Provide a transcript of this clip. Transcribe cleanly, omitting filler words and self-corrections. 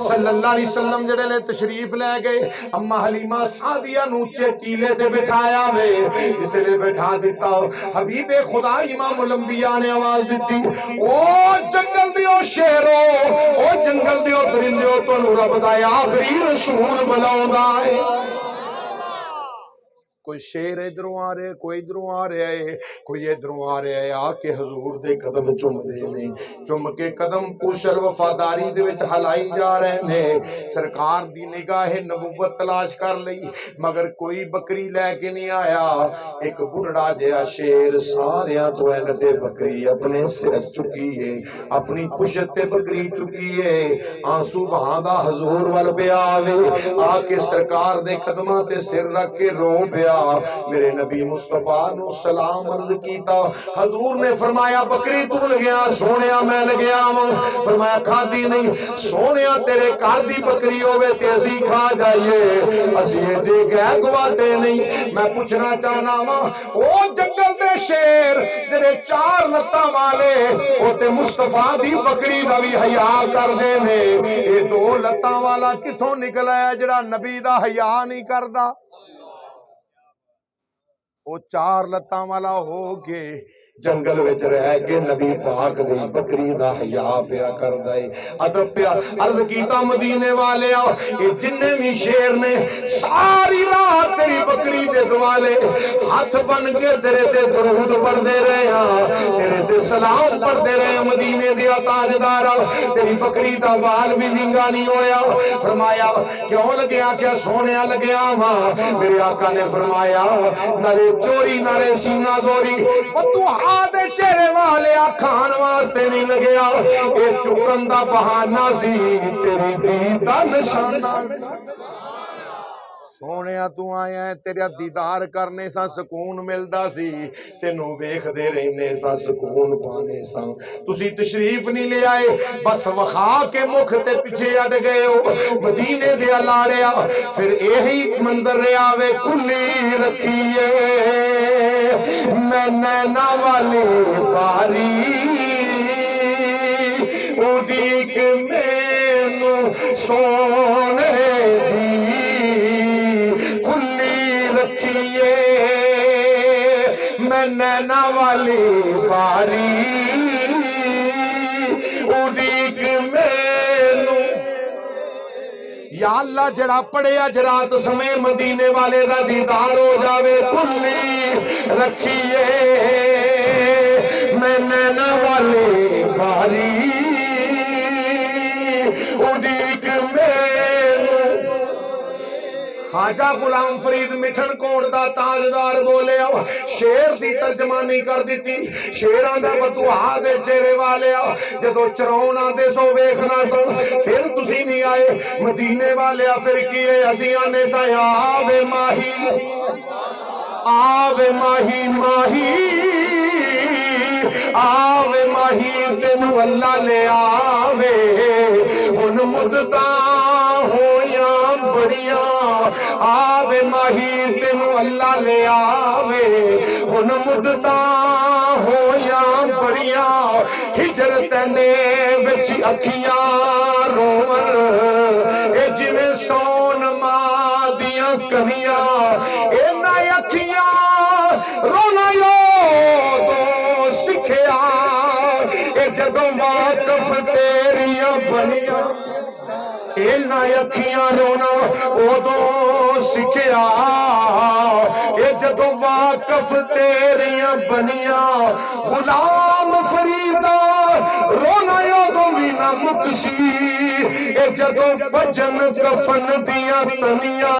सल्लल्लाहु अलैहि वसल्लम जेड़े ले तशरीफ लै गए, अम्मा हलीमा सादिया नू उच्चे टीले ते बिठाया वे। जिसले बैठा दिता हबीबे खुदा इमामुल अंबिया ने आवाज दी, ओ जंगल दियो शेरो, ओ जंगल दियो दरिंदियो, तुहानू रब दा आखिरी रसूल बुलाउंदा है। कोई शेर इधरों आ रहा है, कोई इधरों आ रहा है, कोई इधरों आ रहा है, आके हजूर दे कदम चुमदे ने, चुम के कदम कुशल वफादारी दे विच हलाई जा रहे ने। सरकार दी निगाह नबुवत तलाश कर लई, मगर कोई बकरी लैके नहीं आया। एक बुढ़ड़ा जिहा शेर सारियां तो एन ते बकरी अपने सिर चुकी है, अपनी पुशत ते बकरी चुकी है, आंसू बहांदा हजूर वल पिया वे। आके सरकार दे कदमां ते सिर रख के रो पिया। मेरे नबी मुस्तफा नु सलाम अर्ज कीता। हजूर ने फरमाया बकरी तू लग्या, सोनिया मैं लग्या वां। फरमाया खादी नहीं, सोनिया तेरे घर दी बकरी होवे ते असी खा जाइए, असी जे गै गवाते नहीं। मैं पूछना चाहना वां, ओ जंगल दे शेर जेड़े चार लत्तां वाले, ओ ते मुस्तफा दी बकरी दा भी हया करदे ने, ए दो लत्तां वाला किथों निकला है जेड़ा नबी दा हया नहीं करदा? वो चार लत्तां वाला हो के जंगल विच रह के नबी पाक दी बकरी दा हया पिया करदा है, अदब पिया। अर्ज कीता मदीने वाले ये जिन्ने भी शेर ने सारी रात तेरी बकरी दे दुआले हाथ बन के तेरे ते दरूद पढ़दे रहे, तेरे ते सलाम पढ़दे रहे। मदीने दे ताजदार तेरी बकरी दा बाल भी विंगा नहीं होया। फरमाया क्यों लग्या? क्या सोने लग्या वा? मेरे आका ने फरमाया नाले चोरी नाले सीना जोरी, तू दे चेहरे वाले खान वास्ते नहीं लग्या, ये चुकन दा बहाना सी, तेरी दी दा निशाना। सोने तू आया है, तेरा दीदार करने सा सुकून मिलदा सी, तेनू वेखदे रहने सा सुकून पाने सा। तुसी तशरीफ नहीं ले आए, बस वखा के मुख ते पिछे अड़ गए हो। मदीने दे लाड़िया फिर यही मंजर आवे, खुली रखिए मैं नैना वाली बारी, उड़ीक मैनू सोने दी खुली रखिए मैं नैना वाली बारी, उड़ीक मैनू। या अल्लाह जड़ा पढ़े अज रात समय मदीने वाले दा दीदार हो जावे, खुली रखिए मैं नैना वाली बारी, उड़ीक मैनू। खाजा गुलाम फरीद मिठन कोट दा ताजदार बोले, शेर दी तर्जमानी कर दी। शेरां दा बदुआ दे चेहरे वाले जदों चराउण आंदे सो वेखना सो, फिर तुसी नहीं आए मदीने वाले, फिर की असीं आने सा आवे माही, आवे माही माही, आवे माही तेनू अल्लाह ले आवे। हुन मुद्दता होया बड़िया, आवे माही तेनू अल्लाह ले आवे। हुन मुद्दता होया बड़िया, हिजरत ने विच अखियां रोवन, ए जिवें सोन मां दियां कनियां, इन्हां अखियां रोना यो दो सिखिया, ए जदों वाकफ तेरियां बनिया, इन्हां अखियां रोना उदों सिखिया, ए जदों वाकफ तेरियां बनिया। गुलाम फरीदा रोना उदों भी ना मुकसी, ए जदों भजन कफन दियां तनिया।